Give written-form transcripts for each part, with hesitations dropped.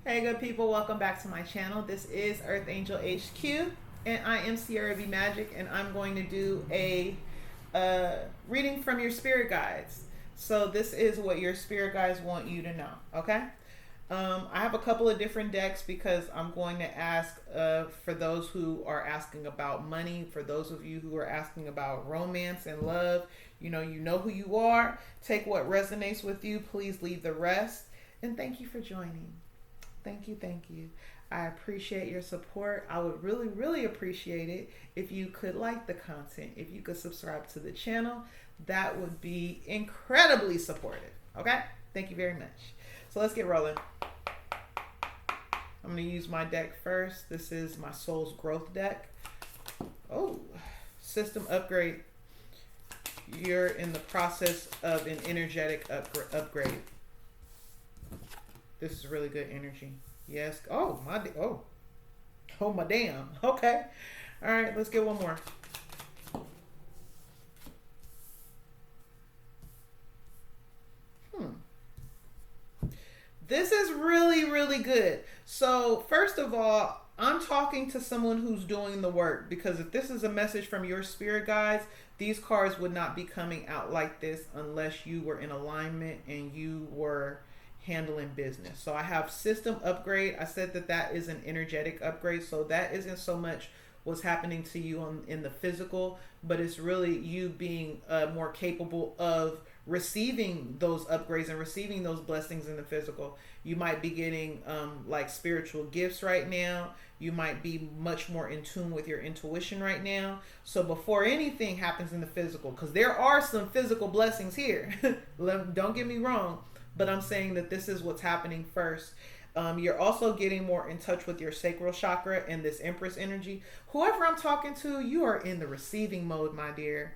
Hey good people, welcome back to my channel. This is Earth Angel HQ and I am Sierra B Magic, and I'm going to do a reading from your spirit guides. So this is what your spirit guides want you to know, okay? I have a couple of different decks because I'm going to ask for those who are asking about money, for those of you who are asking about romance and love. You know who you are. Take what resonates with you. Please leave the rest. And thank you for joining. Thank you. I appreciate your support. I would really appreciate it if you could like the content, if you could subscribe to the channel. That would be incredibly supportive. Okay? Thank you very much. So let's get rolling. I'm going to use my deck first. This is my Soul's Growth deck. Oh, system upgrade. You're in the process of an energetic upgrade. This is really good energy. Yes. Oh my damn. Okay. All right. Let's get one more. This is really good. So first of all, I'm talking to someone who's doing the work, because if this is a message from your spirit guides, these cards would not be coming out like this unless you were in alignment and you were handling business. So I have system upgrade. I said that is an energetic upgrade. So that isn't so much what's happening to you in the physical, but it's really you being more capable of receiving those upgrades and receiving those blessings in the physical. You might be getting like spiritual gifts right now. You might be much more in tune with your intuition right now. So before anything happens in the physical, because there are some physical blessings here, don't get me wrong, but I'm saying that this is what's happening first. You're also getting more in touch with your sacral chakra and this Empress energy. Whoever I'm talking to, you are in the receiving mode, my dear.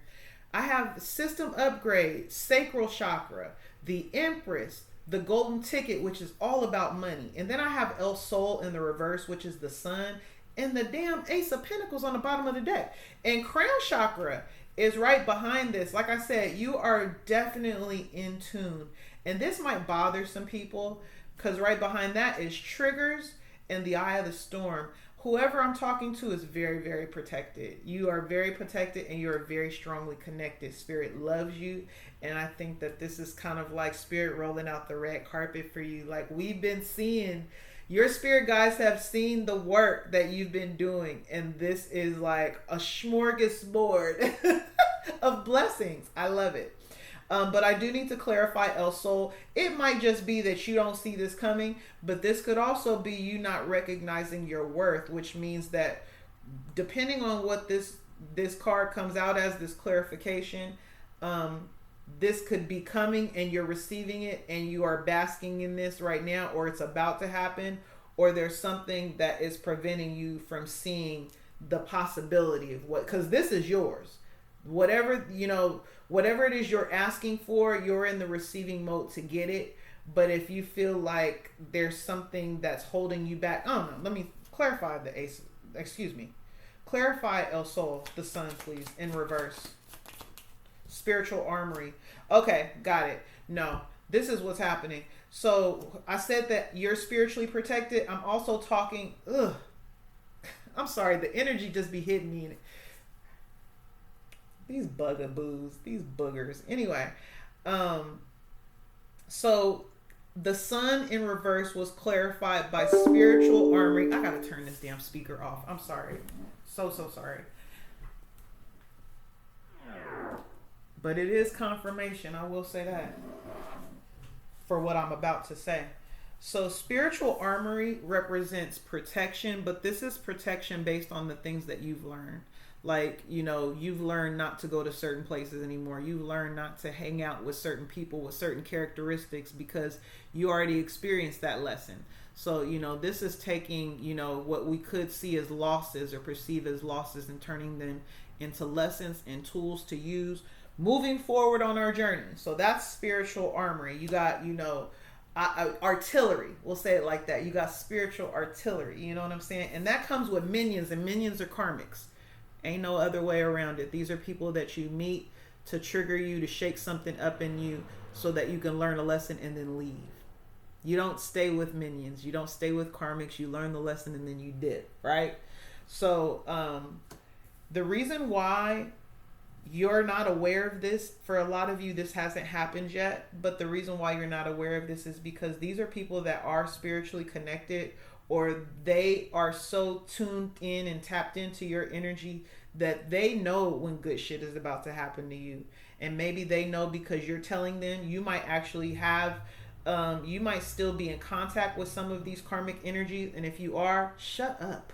I have system upgrade, sacral chakra, the Empress, the golden ticket, which is all about money. And then I have El Sol in the reverse, which is the sun, and the damn Ace of Pentacles on the bottom of the deck. And crown chakra is right behind this. Like I said, you are definitely in tune. And this might bother some people because right behind that is triggers and the eye of the storm. Whoever I'm talking to is very protected. You are very protected and you're very strongly connected. Spirit loves you. And I think that this is kind of like Spirit rolling out the red carpet for you. Like we've been seeing, your spirit guides have seen the work that you've been doing. And this is like a smorgasbord of blessings. I love it. But I do need to clarify, El Sol. It might just be that you don't see this coming, but this could also be you not recognizing your worth, which means that depending on what this card comes out as, this clarification, this could be coming and you're receiving it and you are basking in this right now, or it's about to happen, or there's something that is preventing you from seeing the possibility of what, because this is yours. Whatever it is you're asking for, you're in the receiving mode to get it. But if you feel like there's something that's holding you back, oh no, let me clarify the ace. Excuse me. Clarify El Sol, the sun, please, in reverse. Spiritual armory. Okay, got it. No, this is what's happening. So I said that you're spiritually protected. I'm also talking, I'm sorry, the energy just be hitting me in it. These bugaboos, these boogers. Anyway, so the sun in reverse was clarified by spiritual armory. I gotta turn this damn speaker off. I'm sorry. So sorry. But it is confirmation, I will say that, for what I'm about to say. So spiritual armory represents protection, but this is protection based on the things that you've learned. Like, you've learned not to go to certain places anymore. You've learned not to hang out with certain people with certain characteristics because you already experienced that lesson. So, this is taking, what we could see as losses or perceive as losses and turning them into lessons and tools to use moving forward on our journey. So that's spiritual armory. You got, artillery. We'll say it like that. You got spiritual artillery. You know what I'm saying? And that comes with minions, and minions are karmics. Ain't no other way around it. These are people that you meet to trigger you, to shake something up in you so that you can learn a lesson and then leave. You don't stay with minions. You don't stay with karmics. You learn the lesson and then you dip, right? So the reason why you're not aware of this, for a lot of you, this hasn't happened yet. But the reason why you're not aware of this is because these are people that are spiritually connected, or they are so tuned in and tapped into your energy that they know when good shit is about to happen to you. And maybe they know because you're telling them. You might actually have, you might still be in contact with some of these karmic energies. And if you are, shut up.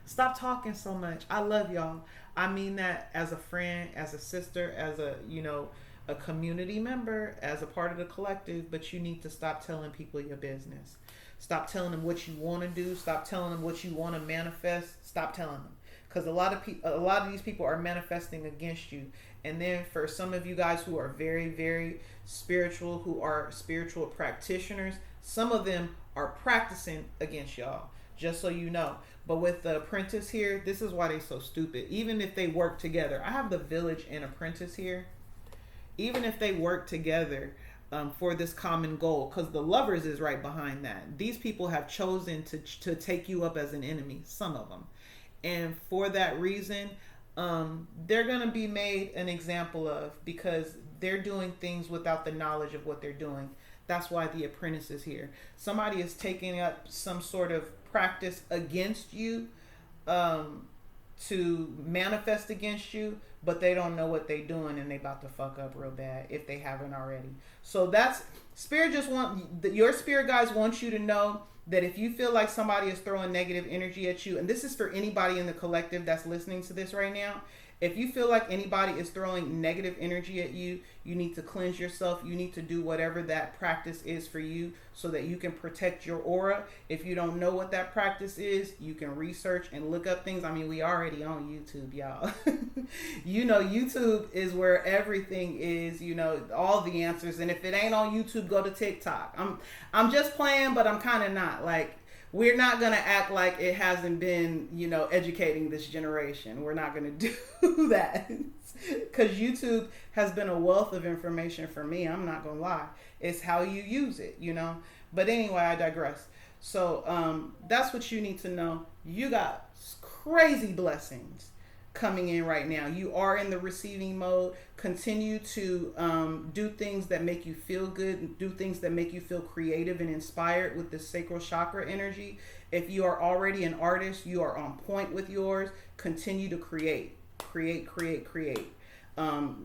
Stop talking so much. I love y'all. I mean that as a friend, as a sister, as a, you know, a community member, as a part of the collective. But you need to stop telling people your business. Stop telling them what you want to do. Stop telling them what you want to manifest. Stop telling them. Because a lot of these people are manifesting against you. And then for some of you guys who are very, very spiritual, who are spiritual practitioners, some of them are practicing against y'all, just so you know. But with the apprentice here, this is why they're so stupid. Even if they work together, I have the village and apprentice here. Even if they work together for this common goal, because the lovers is right behind that. These people have chosen to take you up as an enemy, some of them. And for that reason, they're going to be made an example of, because they're doing things without the knowledge of what they're doing. That's why the apprentice is here. Somebody is taking up some sort of practice against you, to manifest against you, but they don't know what they're doing, and they about to fuck up real bad if they haven't already. So that's spirit. Your spirit guides want you to know that if you feel like somebody is throwing negative energy at you, and this is for anybody in the collective that's listening to this right now, if you feel like anybody is throwing negative energy at you, you need to cleanse yourself. You need to do whatever that practice is for you so that you can protect your aura. If you don't know what that practice is, you can research and look up things. I mean, we already on YouTube, y'all. You know, YouTube is where everything is, you know, all the answers. And if it ain't on YouTube, go to TikTok. I'm just playing, but I'm kind of not. Like, we're not going to act like it hasn't been, you know, educating this generation. We're not going to do that. Because YouTube has been a wealth of information for me. I'm not going to lie. It's how you use it, you know. But anyway, I digress. So that's what you need to know. You got crazy blessings coming in right now. You are in the receiving mode. Continue to do things that make you feel good, do things that make you feel creative and inspired with the sacral chakra energy. If you are already an artist, you are on point with yours. Continue to create.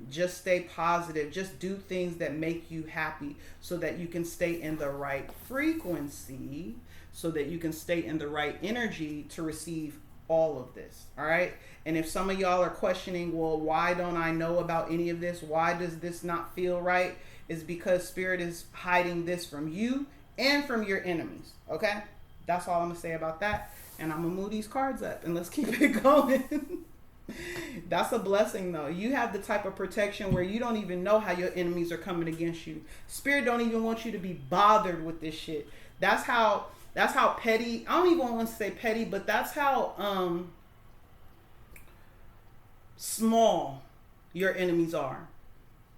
Just stay positive. Just do things that make you happy so that you can stay in the right frequency, so that you can stay in the right energy to receive all of this. All right. And if some of y'all are questioning, well, why don't I know about any of this? Why does this not feel right? Is because spirit is hiding this from you and from your enemies. Okay. That's all I'm gonna say about that. And I'm gonna move these cards up and let's keep it going. That's a blessing though. You have the type of protection where you don't even know how your enemies are coming against you. Spirit don't even want you to be bothered with this shit. That's how petty, I don't even want to say petty, but that's how small your enemies are.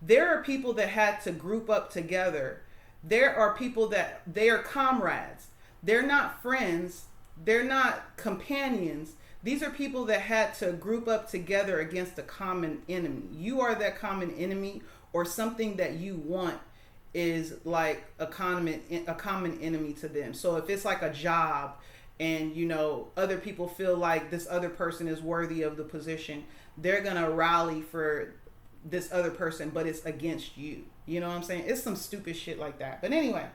There are people that had to group up together. There are people that they are comrades. They're not friends. They're not companions. These are people that had to group up together against a common enemy. You are that common enemy, or something that you want is like a common enemy to them. So if it's like a job and, you know, other people feel like this other person is worthy of the position, they're going to rally for this other person, but it's against you. You know what I'm saying? It's some stupid shit like that. But anyway,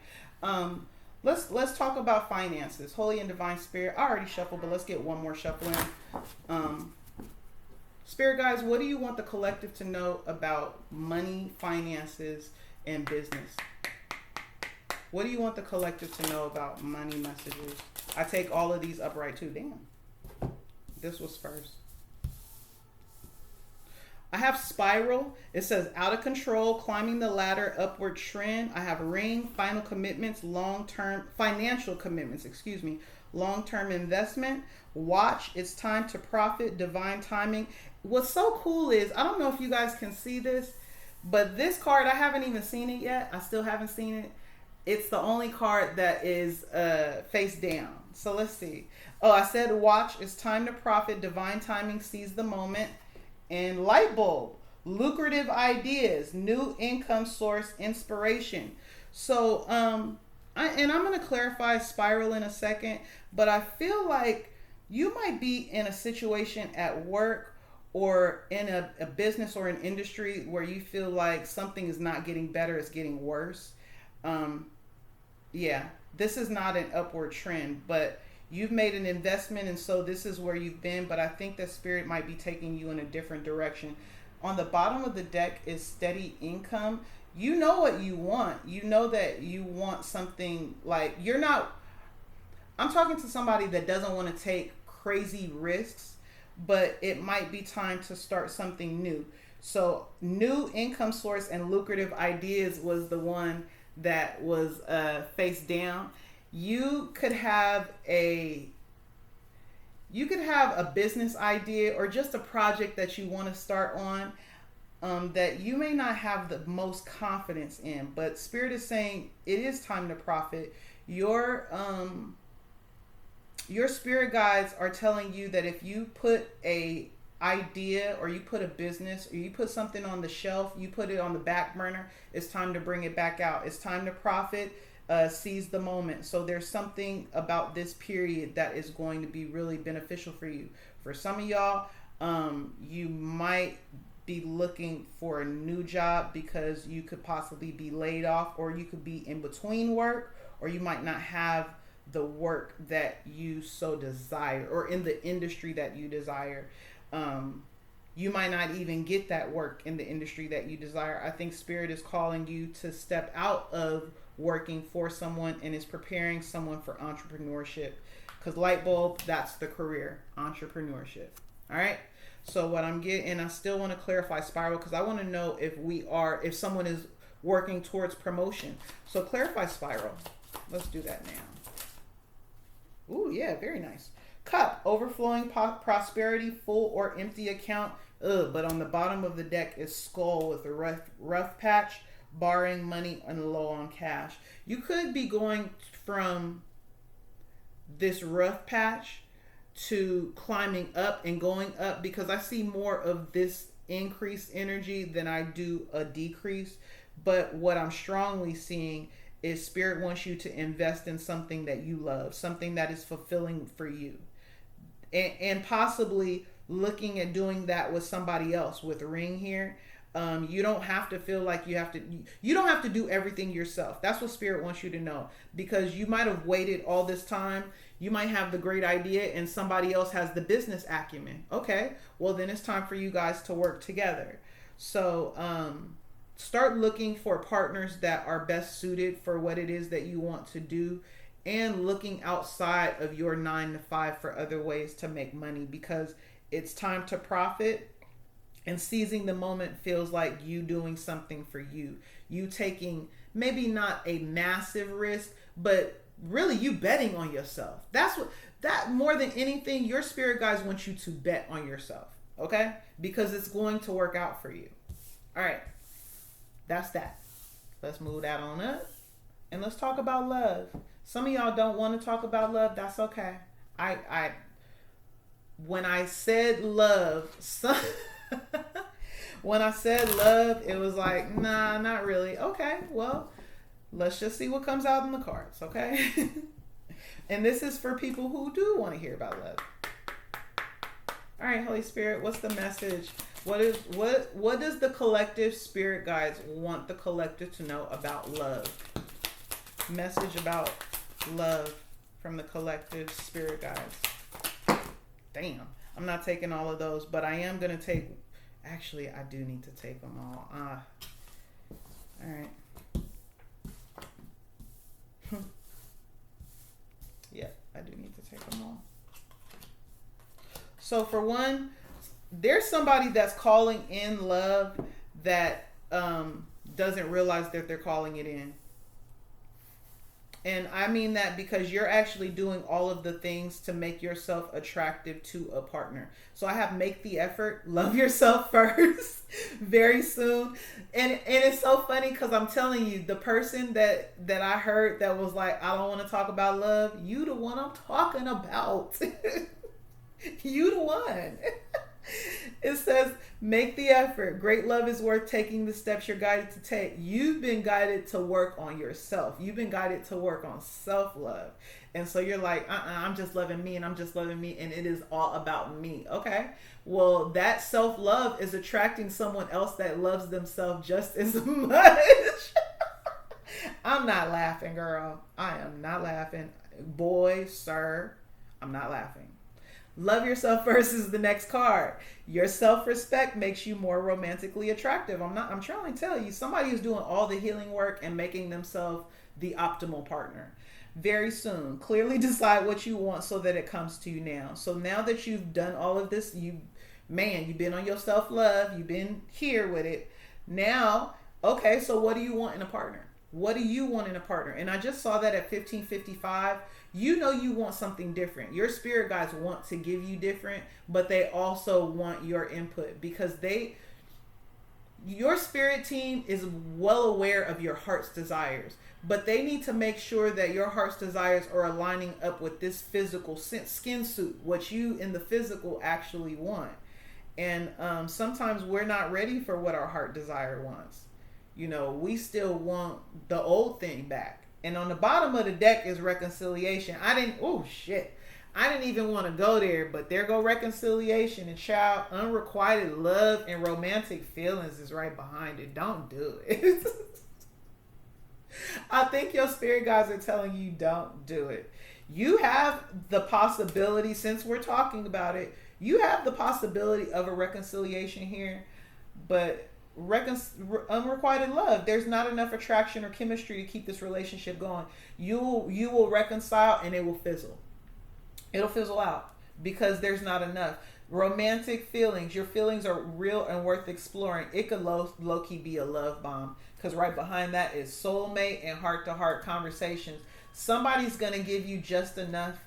let's talk about finances. Holy and Divine Spirit. I already shuffled, but let's get one more shuffle in. Spirit guys, what do you want the collective to know about money, finances, and business? What do you want the collective to know about money messages? I take all of these upright too. Damn. This was first. I have spiral. It says out of control, climbing the ladder, upward trend. I have ring, final commitments, financial commitments, long-term investment. Watch, it's time to profit, divine timing. What's so cool is, I don't know if you guys can see this, but this card, I haven't even seen it yet. I still haven't seen it. It's the only card that is face down. So let's see. Oh, I said watch. It's time to profit. Divine timing. Seize the moment. And light bulb. Lucrative ideas. New income source. Inspiration. So I'm going to clarify spiral in a second. But I feel like you might be in a situation at work or in a business or an industry where you feel like something is not getting better, it's getting worse. Yeah, this is not an upward trend, but you've made an investment, and so this is where you've been, but I think that spirit might be taking you in a different direction. On the bottom of the deck is steady income. You know what you want. You know that you want something like, I'm talking to somebody that doesn't want to take crazy risks, but it might be time to start something new. So new income source and lucrative ideas was the one that was face down. You could have a business idea or just a project that you want to start on that you may not have the most confidence in, but Spirit is saying it is time to profit. Your spirit guides are telling you that if you put a idea or you put a business or you put something on the shelf, you put it on the back burner, it's time to bring it back out. It's time to profit, seize the moment. So there's something about this period that is going to be really beneficial for you. For some of y'all, you might be looking for a new job because you could possibly be laid off, or you could be in between work, or you might not have the work that you so desire, or in the industry that you desire. You might not even get that work in the industry that you desire. I think Spirit is calling you to step out of working for someone and is preparing someone for entrepreneurship. Because light bulb, that's the career, entrepreneurship. All right. So what I'm getting, and I still want to clarify spiral because I want to know if someone is working towards promotion. So clarify spiral. Let's do that now. Ooh, yeah, very nice. Cup, overflowing prosperity, full or empty account. But on the bottom of the deck is skull with a rough patch, borrowing money and low on cash. You could be going from this rough patch to climbing up and going up, because I see more of this increased energy than I do a decrease. But what I'm strongly seeing is Spirit wants you to invest in something that you love, something that is fulfilling for you. And possibly looking at doing that with somebody else with a ring here. You don't have to feel like you don't have to do everything yourself. That's what Spirit wants you to know, because you might have waited all this time. You might have the great idea and somebody else has the business acumen. Okay, well then it's time for you guys to work together. So start looking for partners that are best suited for what it is that you want to do, and looking outside of your 9 to 5 for other ways to make money, because it's time to profit. And seizing the moment feels like you doing something for you. You taking maybe not a massive risk, but really you betting on yourself. That more than anything, your spirit guides want you to bet on yourself. Okay? Because it's going to work out for you. All right. That's that. Let's move that on up. And let's talk about love. Some of y'all don't want to talk about love. That's okay. When I said love, when I said love, it was like, nah, not really. Okay, well, let's just see what comes out in the cards, okay? And this is for people who do want to hear about love. All right, Holy Spirit, what's the message? What does the collective spirit guides want the collective to know about love? Message about love from the collective spirit guides. Damn, I'm not taking all of those, but I am going to take... Actually, I do need to take them all. All right. Yeah, I do need to take them all. So for one, there's somebody that's calling in love that doesn't realize that they're calling it in. And I mean that because you're actually doing all of the things to make yourself attractive to a partner. So I have make the effort, love yourself first very soon. And it's so funny because I'm telling you, the person that I heard that was like, I don't want to talk about love, you the one I'm talking about. You the one. It says, make the effort. Great love is worth taking the steps you're guided to take. You've been guided to work on yourself. You've been guided to work on self-love. And so you're like, I'm just loving me and I'm just loving me and it is all about me. Okay. Well, that self-love is attracting someone else that loves themselves just as much. I'm not laughing, girl. I am not laughing. Boy, sir, I'm not laughing. Love yourself first is the next card. Your self-respect makes you more romantically attractive. I'm trying to tell you, somebody who's doing all the healing work and making themselves the optimal partner. Very soon, clearly decide what you want so that it comes to you now. So now that you've done all of this, you've been on your self-love, you've been here with it. Now, okay, so what do you want in a partner? What do you want in a partner? And I just saw that at 1555. You know you want something different. Your spirit guides want to give you different, but they also want your input because your spirit team is well aware of your heart's desires, but they need to make sure that your heart's desires are aligning up with this physical skin suit, what you in the physical actually want. And sometimes we're not ready for what our heart desire wants. You know, we still want the old thing back. And on the bottom of the deck is reconciliation. I didn't even want to go there, but there go reconciliation. And child, unrequited love and romantic feelings is right behind it. Don't do it. I think your spirit guides are telling you don't do it. You have the possibility, since we're talking about it, you have the possibility of a reconciliation here, but unrequited love, there's not enough attraction or chemistry to keep this relationship going. You will reconcile and it will fizzle. It'll fizzle out because there's not enough. Romantic feelings, your feelings are real and worth exploring. It could low-key be a love bomb because right behind that is soulmate and heart-to-heart conversations. Somebody's going to give you just enough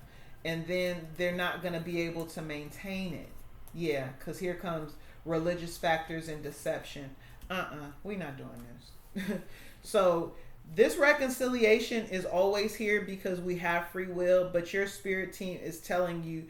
and then they're not going to be able to maintain it. Yeah, because here comes religious factors and deception. We're not doing this. So this reconciliation is always here because we have free will, but your spirit team is telling you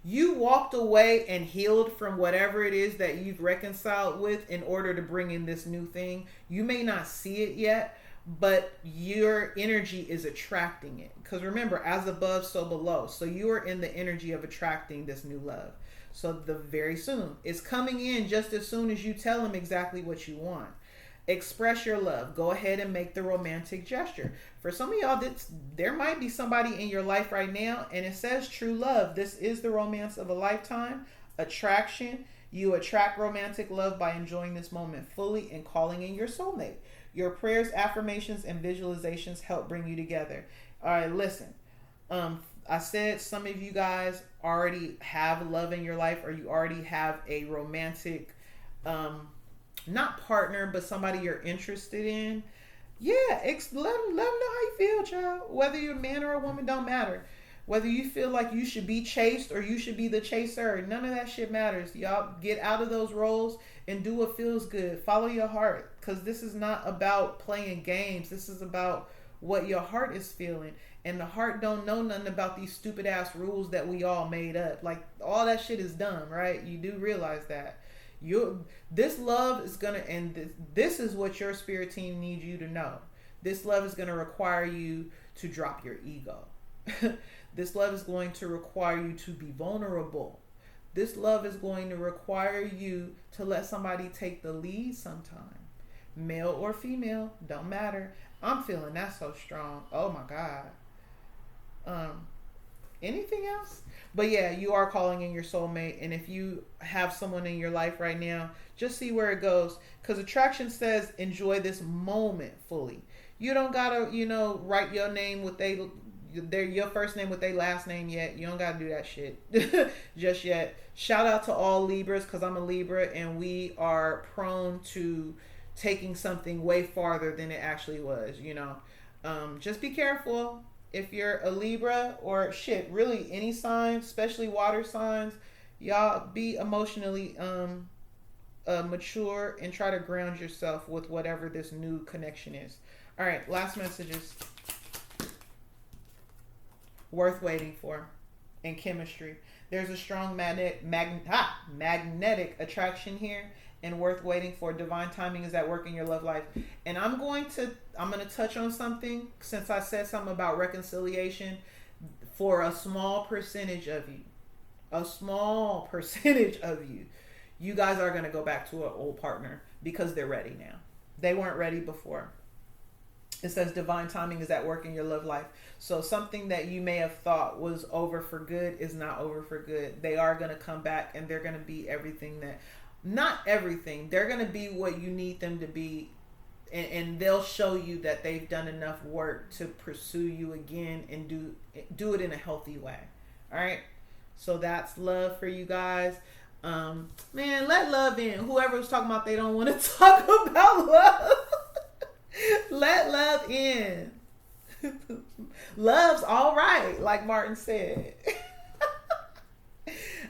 you walked away and healed from whatever it is that you've reconciled with in order to bring in this new thing. You may not see it yet, but your energy is attracting it. Because remember, as above, so below. So you are in the energy of attracting this new love. So very soon, it's coming in just as soon as you tell him exactly what you want. Express your love. Go ahead and make the romantic gesture. For some of y'all, there might be somebody in your life right now, and it says true love. This is the romance of a lifetime. Attraction. You attract romantic love by enjoying this moment fully and calling in your soulmate. Your prayers, affirmations, and visualizations help bring you together. All right, listen. I said some of you guys already have love in your life, or you already have a romantic, not partner, but somebody you're interested in. Yeah, let them know how you feel, child. Whether you're a man or a woman, don't matter. Whether you feel like you should be chased or you should be the chaser, none of that shit matters. Y'all get out of those roles and do what feels good. Follow your heart, because this is not about playing games. This is about what your heart is feeling. And the heart don't know nothing about these stupid ass rules that we all made up. Like, all that shit is dumb, right? You do realize that. This love is going to, and this is what your spirit team needs you to know. This love is going to require you to drop your ego. This love is going to require you to be vulnerable. This love is going to require you to let somebody take the lead sometime. Male or female, don't matter. I'm feeling that so strong. Oh my God. Anything else? But yeah, you are calling in your soulmate. And if you have someone in your life right now, just see where it goes. Because attraction says enjoy this moment fully. You don't gotta, write your name with your first name with their last name yet. You don't gotta do that shit just yet. Shout out to all Libras, because I'm a Libra and we are prone to taking something way farther than it actually was. Just be careful if you're a Libra or shit, really any sign, especially water signs. Y'all be emotionally mature and try to ground yourself with whatever this new connection is. All right, last messages. Worth waiting for in chemistry. There's a strong magnetic attraction here, and worth waiting for. Divine timing is at work in your love life. And I'm going to touch on something, since I said something about reconciliation. For a small percentage of you, you guys are going to go back to an old partner because they're ready now. They weren't ready before. It says divine timing is at work in your love life. So something that you may have thought was over for good is not over for good. They are going to come back, and they're going to be everything that, not everything, they're going to be what you need them to be. And they'll show you that they've done enough work to pursue you again and do it in a healthy way. All right. So that's love for you guys. Man, let love in. Whoever was talking about they don't want to talk about love. Let love in. Love's all right, like Martin said.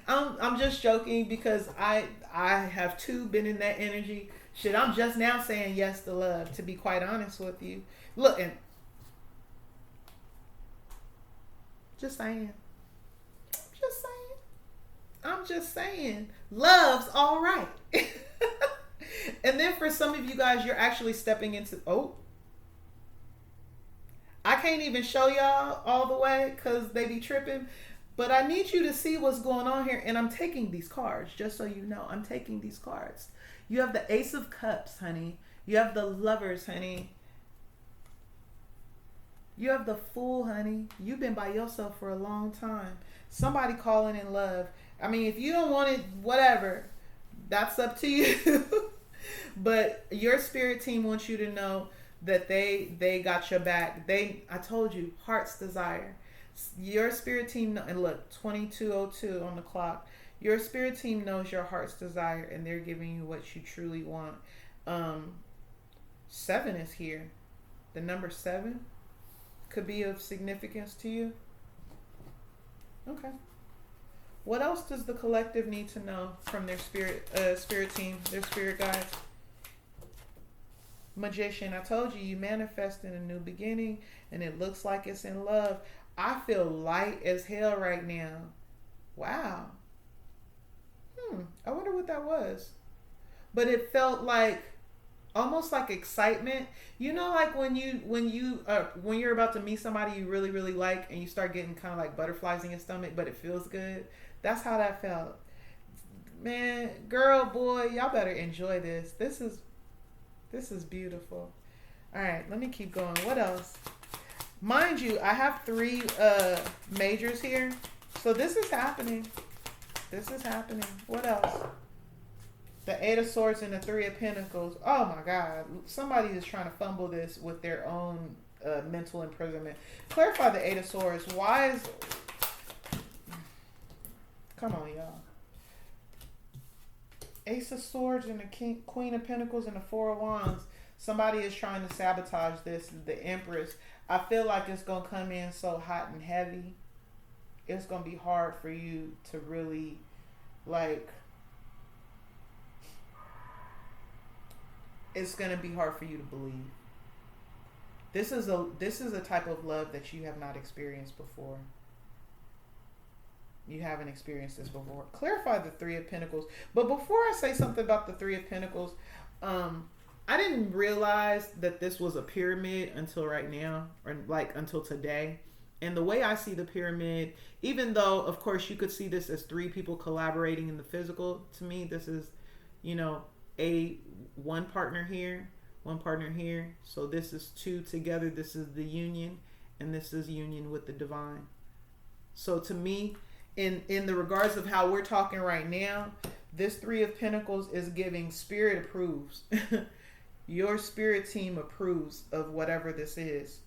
I'm just joking because I have too been in that energy. Shit, I'm just now saying yes to love, to be quite honest with you. Look, and just saying. I'm just saying. Love's all right. And then for some of you guys, you're actually stepping into, I can't even show y'all all the way because they be tripping. But I need you to see what's going on here. And I'm taking these cards, just so you know. I'm taking these cards. You have the Ace of Cups, honey. You have the Lovers, honey. You have the Fool, honey. You've been by yourself for a long time. Somebody calling in love. I mean, if you don't want it, whatever. That's up to you. But your spirit team wants you to know that they got your back. I told you, heart's desire. Your spirit team, and look, 22:02 on the clock. Your spirit team knows your heart's desire, and they're giving you what you truly want. 7 is here. The number 7 could be of significance to you. Okay. What else does the collective need to know from their spirit team, their spirit guides? Magician, I told you manifest in a new beginning, and it looks like it's in love. I feel light as hell right now. Wow. I wonder what that was. But it felt like almost like excitement. You know, like when you're about to meet somebody you really, really like, and you start getting kind of like butterflies in your stomach, but it feels good. That's how that felt. Man, girl, boy, y'all better enjoy this. This is beautiful. All right, let me keep going. What else? Mind you, I have 3 majors here. So this is happening. What else? The 8 of Swords and the 3 of Pentacles. Oh my God. Somebody is trying to fumble this with their own mental imprisonment. Clarify the 8 of Swords. Why is... Come on, y'all. Ace of Swords and the Queen of Pentacles and the 4 of Wands. Somebody is trying to sabotage this. The Empress. I feel like it's going to come in so hot and heavy. It's going to be hard for you to really, like... It's going to be hard for you to believe. This is a type of love that you have not experienced before. You haven't experienced this before. Clarify the 3 of Pentacles. But before I say something about the 3 of Pentacles, I didn't realize that this was a pyramid until right now, or like until today. And the way I see the pyramid, even though, of course, you could see this as 3 people collaborating in the physical, to me, this is, one partner here, one partner here. So this is 2 together. This is the union, and this is union with the divine. So to me, in the regards of how we're talking right now, this 3 of Pentacles is giving spirit approves. Your spirit team approves of whatever this is.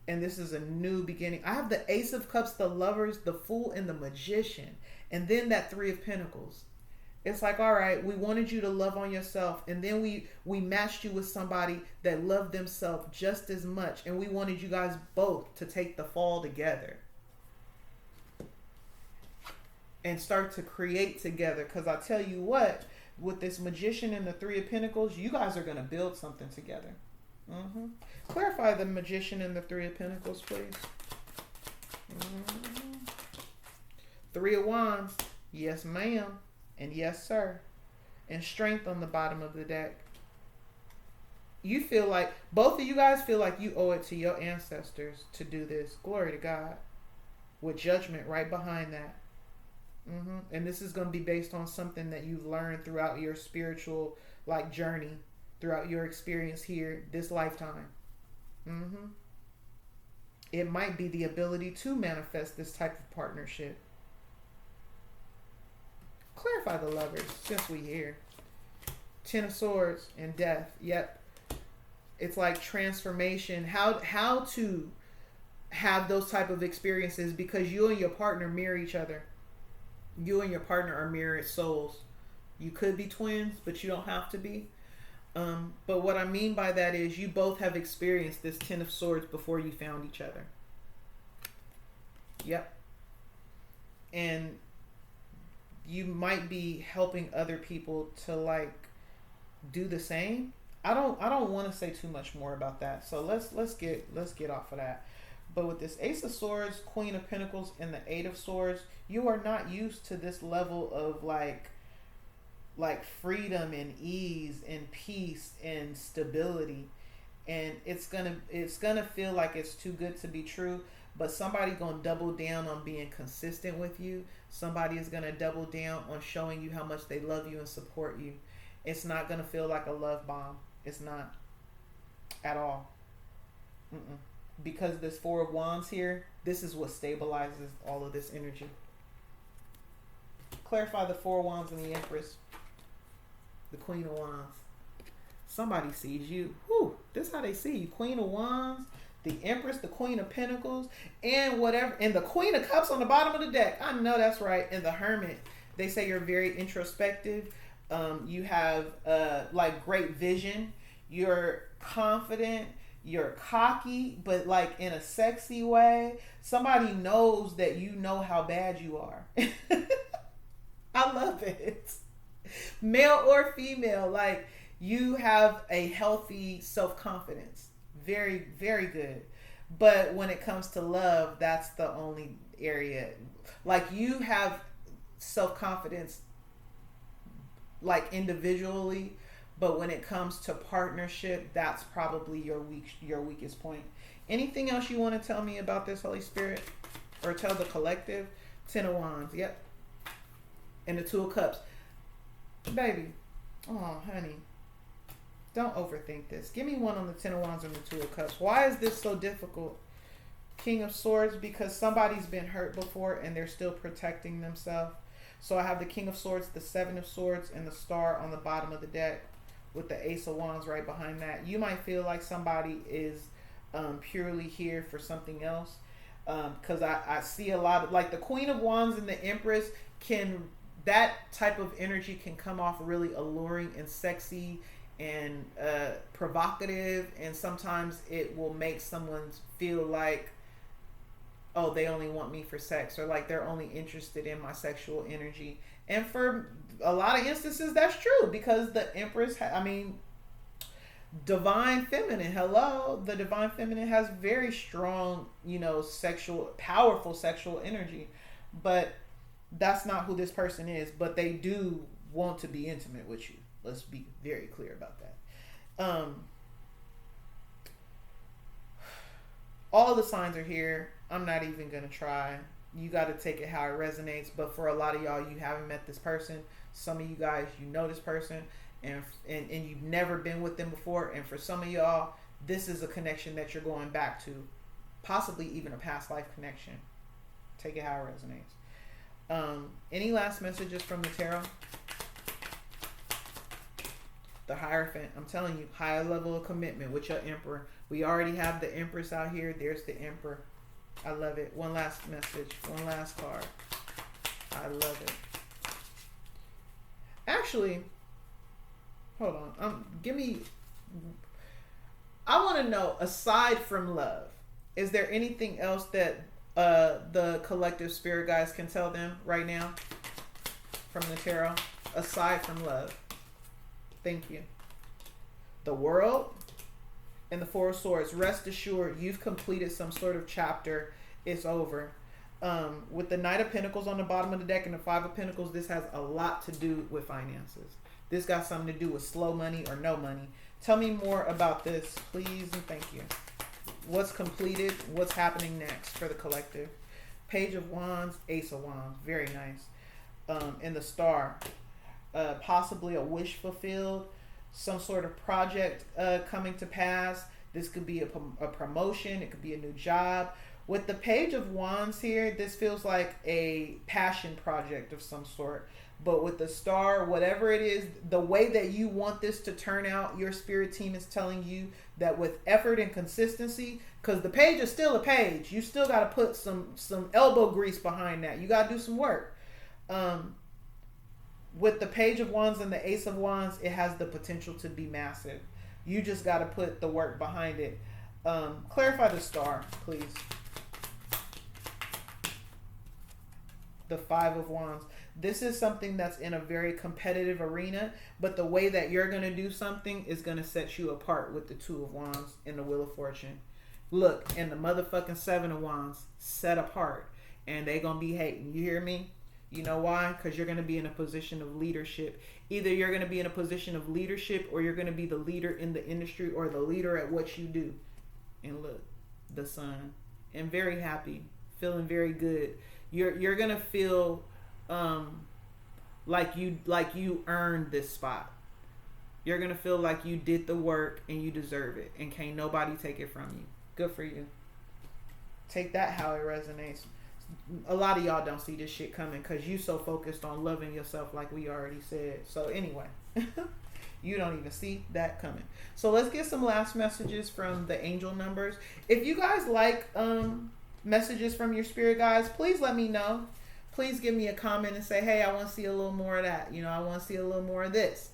And this is a new beginning. I have the Ace of Cups, the Lovers, the Fool, and the Magician. And then that 3 of Pentacles. It's like, all right, we wanted you to love on yourself, and then we matched you with somebody that loved themselves just as much, and we wanted you guys both to take the fall together and start to create together. Because I tell you what, with this Magician and the Three of Pentacles, you guys are going to build something together. Clarify the Magician and the Three of Pentacles, please. Three of Wands, yes ma'am, and yes sir. And Strength on the bottom of the deck. You feel like, both of you guys feel like you owe it to your ancestors to do this. Glory to God. With Judgment right behind that. And this is going to be based on something that you've learned throughout your spiritual journey, throughout your experience here this lifetime. It might be the ability to manifest this type of partnership. Clarify the Lovers, since we here. Ten of Swords and Death. Yep. It's like transformation. How to have those type of experiences, because you and your partner mirror each other. You and your partner are mirrored souls. You could be twins, but you don't have to be. But what I mean by that is you both have experienced this Ten of Swords before you found each other. Yep. And you might be helping other people to do the same. I don't want to say too much more about that. So let's get off of that. But with this Ace of Swords, Queen of Pentacles, and the Eight of Swords, you are not used to this level of like freedom and ease and peace and stability. And it's gonna feel like it's too good to be true. But somebody gonna double down on being consistent with you. Somebody is gonna double down on showing you how much they love you and support you. It's not gonna feel like a love bomb. It's not at all. Because this Four of Wands here, this is what stabilizes all of this energy. Clarify the Four of Wands and the Empress. The Queen of Wands. Somebody sees you. Whew, this is how they see you. Queen of Wands, the Empress, the Queen of Pentacles, and whatever. And the Queen of Cups on the bottom of the deck. I know that's right. And the Hermit. They say you're very introspective. You have great vision. You're confident. You're cocky, but in a sexy way. Somebody knows that you know how bad you are. I love it. Male or female, you have a healthy self-confidence. Very, very good. But when it comes to love, that's the only area. You have self-confidence individually, but when it comes to partnership, that's probably your weakest point. Anything else you want to tell me about this, Holy Spirit? Or tell the collective? Ten of Wands, yep. And the Two of Cups. Baby, oh, honey, don't overthink this. Give me one on the Ten of Wands and the Two of Cups. Why is this so difficult? King of Swords, because somebody's been hurt before and they're still protecting themselves. So I have the King of Swords, the Seven of Swords, and the Star on the bottom of the deck, with the Ace of Wands right behind that. You might feel like somebody is purely here for something else. Because I see a lot of, the Queen of Wands and the Empress that type of energy can come off really alluring and sexy and provocative. And sometimes it will make someone feel like, oh, they only want me for sex, or they're only interested in my sexual energy. And for a lot of instances, that's true, because the Empress, Divine Feminine, hello, the Divine Feminine has very strong, powerful sexual energy, but that's not who this person is. But they do want to be intimate with you. Let's be very clear about that. All the signs are here. I'm not even going to try. You got to take it how it resonates. But for a lot of y'all, you haven't met this person. Some of you guys, you know this person, and you've never been with them before. And for some of y'all, this is a connection that you're going back to, possibly even a past life connection. Take it how it resonates. Any last messages from the tarot? The Hierophant. I'm telling you, higher level of commitment with your Emperor. We already have the Empress out here. There's the Emperor. I love it. One last message. One last card. I love it. Actually, hold on. Give me. I want to know, aside from love, is there anything else that the collective spirit guys can tell them right now from the tarot, aside from love? Thank you. The World and the Four of Swords. Rest assured, you've completed some sort of chapter. It's over. With the Knight of Pentacles on the bottom of the deck and the Five of Pentacles, this has a lot to do with finances. This got something to do with slow money or no money. Tell me more about this, please, and thank you. What's completed? What's happening next for the collective? Page of Wands, Ace of Wands. Very nice. And the Star. Possibly a wish fulfilled. Some sort of project coming to pass. This could be a promotion. It could be a new job. With the Page of Wands here, this feels like a passion project of some sort. But with the Star, whatever it is, the way that you want this to turn out, your spirit team is telling you that with effort and consistency, because the page is still a page, you still got to put some elbow grease behind that. You got to do some work. With the Page of Wands and the Ace of Wands, it has the potential to be massive. You just got to put the work behind it. Clarify the Star, please. The Five of Wands. This is something that's in a very competitive arena, but the way that you're going to do something is going to set you apart with the Two of Wands and the Wheel of Fortune. Look, and the motherfucking Seven of Wands, set apart. And they going to be hating. You hear me? You know why? Because you're going to be in a position of leadership. Either you're going to be in a position of leadership or you're going to be the leader in the industry or the leader at what you do. And look, the Sun. And very happy. Feeling very good. You're going to feel like you earned this spot. You're going to feel like you did the work and you deserve it. And can't nobody take it from you. Good for you. Take that how it resonates. A lot of y'all don't see this shit coming because you so focused on loving yourself like we already said. So anyway, you don't even see that coming. So let's get some last messages from the angel numbers. If you guys like messages from your spirit guides, please let me know. Please give me a comment and say, hey, I want to see a little more of that. You know, I want to see a little more of this.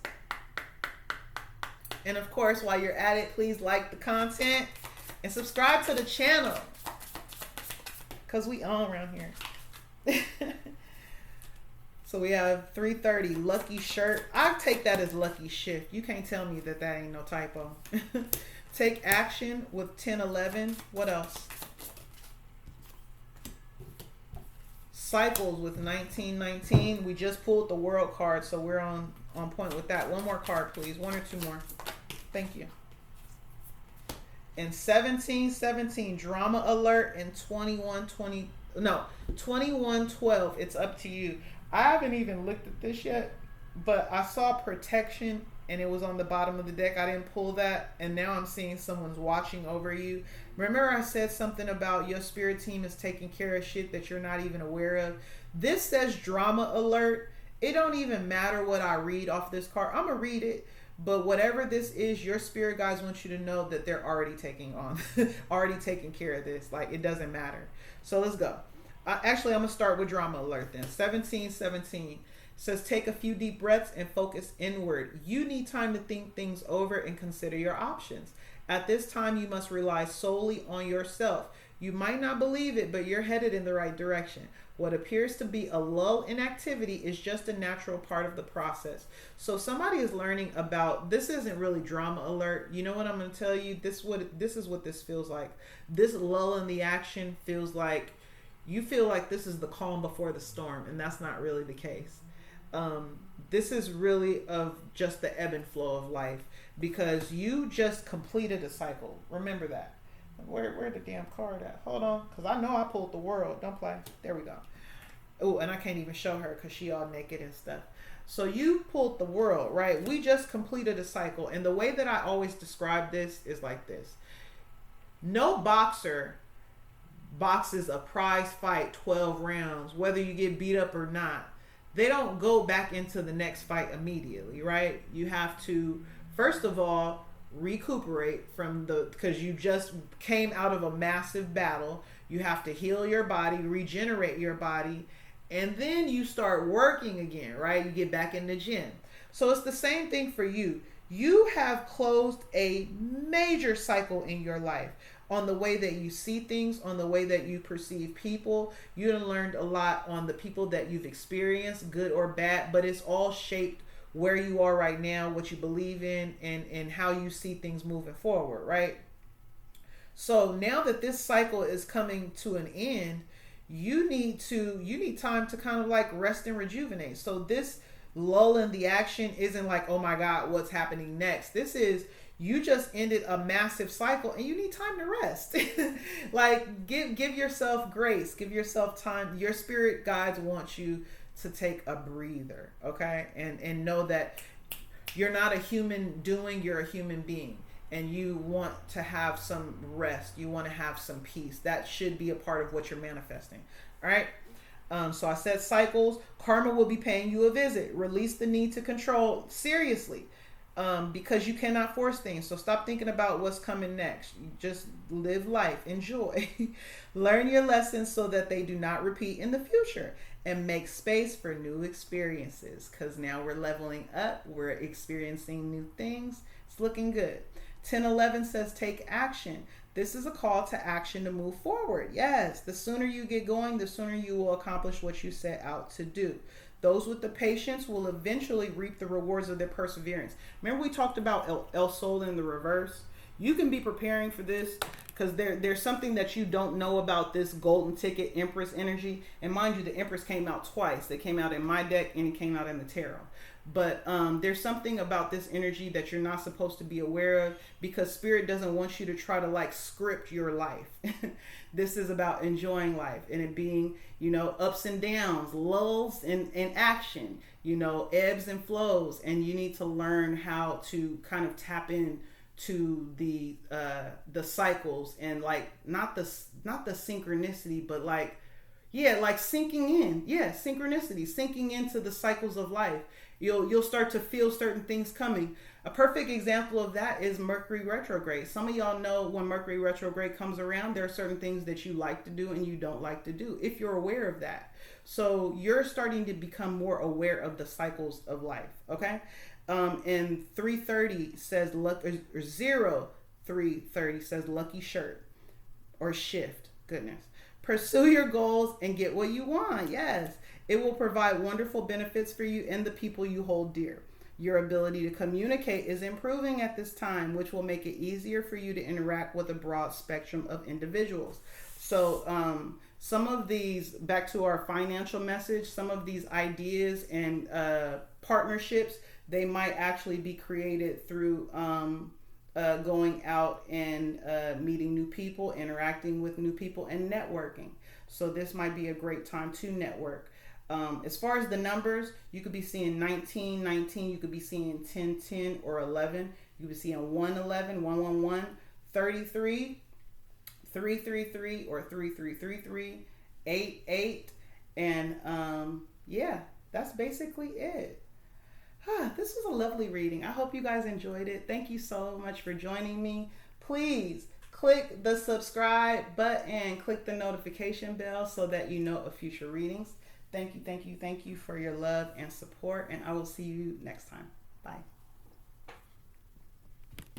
And of course, while you're at it, please like the content and subscribe to the channel. Because we on around here. So we have 330, lucky shirt. I take that as lucky shift. You can't tell me that ain't no typo. Take action with 1011. What else? Cycles with 1919. We just pulled the World card, so we're on point with that. One more card, please. One or two more. Thank you. And 1717, drama alert, and 2112. It's up to you. I haven't even looked at this yet, but I saw protection and it was on the bottom of the deck. I didn't pull that, and now I'm seeing someone's watching over you. Remember I said something about your spirit team is taking care of shit that you're not even aware of? This says drama alert. It don't even matter what I read off this card. I'm gonna read it. But whatever this is, your spirit guides want you to know that they're already taking care of this. Like, it doesn't matter. So let's go. Actually, I'm going to start with drama alert then. 1717 says, take a few deep breaths and focus inward. You need time to think things over and consider your options. At this time, you must rely solely on yourself. You might not believe it, but you're headed in the right direction. What appears to be a lull in activity is just a natural part of the process. So somebody is learning about, this isn't really drama alert. You know what I'm going to tell you? This is what this feels like. This lull in the action feels like you feel like this is the calm before the storm, and that's not really the case. This is really of just the ebb and flow of life because you just completed a cycle. Remember that. Where'd the damn card at? Hold on, because I know I pulled the World. Don't play. There we go. Oh, and I can't even show her because she all naked and stuff. So you pulled the World, right? We just completed a cycle. And the way that I always describe this is like this. No boxer boxes a prize fight 12 rounds, whether you get beat up or not. They don't go back into the next fight immediately, right? You have to, first of all, recuperate from because you just came out of a massive battle. You have to heal your body, regenerate your body, and then you start working again, right? You get back in the gym. So it's the same thing for you. You have closed a major cycle in your life on the way that you see things, on the way that you perceive people. You have learned a lot on the people that you've experienced, good or bad, but it's all shaped where you are right now, what you believe in, and how you see things moving forward, right? So now that this cycle is coming to an end, you need time to kind of like rest and rejuvenate. So this lull in the action isn't like, oh my God, what's happening next? This is, you just ended a massive cycle and you need time to rest. Like give yourself grace, give yourself time. Your spirit guides want you to take a breather, okay? And know that you're not a human doing, you're a human being. And you want to have some rest. You want to have some peace. That should be a part of what you're manifesting. All right. So I said cycles. Karma will be paying you a visit. Release the need to control seriously, because you cannot force things. So stop thinking about what's coming next. You just live life. Enjoy. Learn your lessons so that they do not repeat in the future. And make space for new experiences. Because now we're leveling up. We're experiencing new things. It's looking good. 10:11 says take action. This is a call to action to move forward. Yes, the sooner you get going, the sooner you will accomplish what you set out to do. Those with the patience will eventually reap the rewards of their perseverance. Remember we talked about El Sol in the reverse? You can be preparing for this because there's something that you don't know about this golden ticket Empress energy. And mind you, the Empress came out twice. They came out in my deck and it came out in the tarot. But there's something about this energy that you're not supposed to be aware of, because Spirit doesn't want you to try to like script your life. This is about enjoying life and it being, ups and downs, lulls and action, ebbs and flows. And you need to learn how to kind of tap in to the cycles and like not the synchronicity, but like sinking in. Synchronicity, sinking into the cycles of life. You'll start to feel certain things coming. A perfect example of that is Mercury retrograde. Some of y'all know when Mercury retrograde comes around, there are certain things that you like to do and you don't like to do, if you're aware of that. So you're starting to become more aware of the cycles of life, okay? And 330 says luck, or 0330 says lucky shirt or shift. Goodness. Pursue your goals and get what you want. Yes. It will provide wonderful benefits for you and the people you hold dear. Your ability to communicate is improving at this time, which will make it easier for you to interact with a broad spectrum of individuals. So some of these, back to our financial message, some of these ideas and partnerships, they might actually be created through going out and meeting new people, interacting with new people, and networking. So this might be a great time to network. As far as the numbers, you could be seeing 19, 19, you could be seeing 10, 10, or 11. You could be seeing 111, 111, 33, 333, or 3333, 88. And that's basically it. This was a lovely reading. I hope you guys enjoyed it. Thank you so much for joining me. Please click the subscribe button, click the notification bell so that you know of future readings. Thank you for your love and support, and I will see you next time. Bye.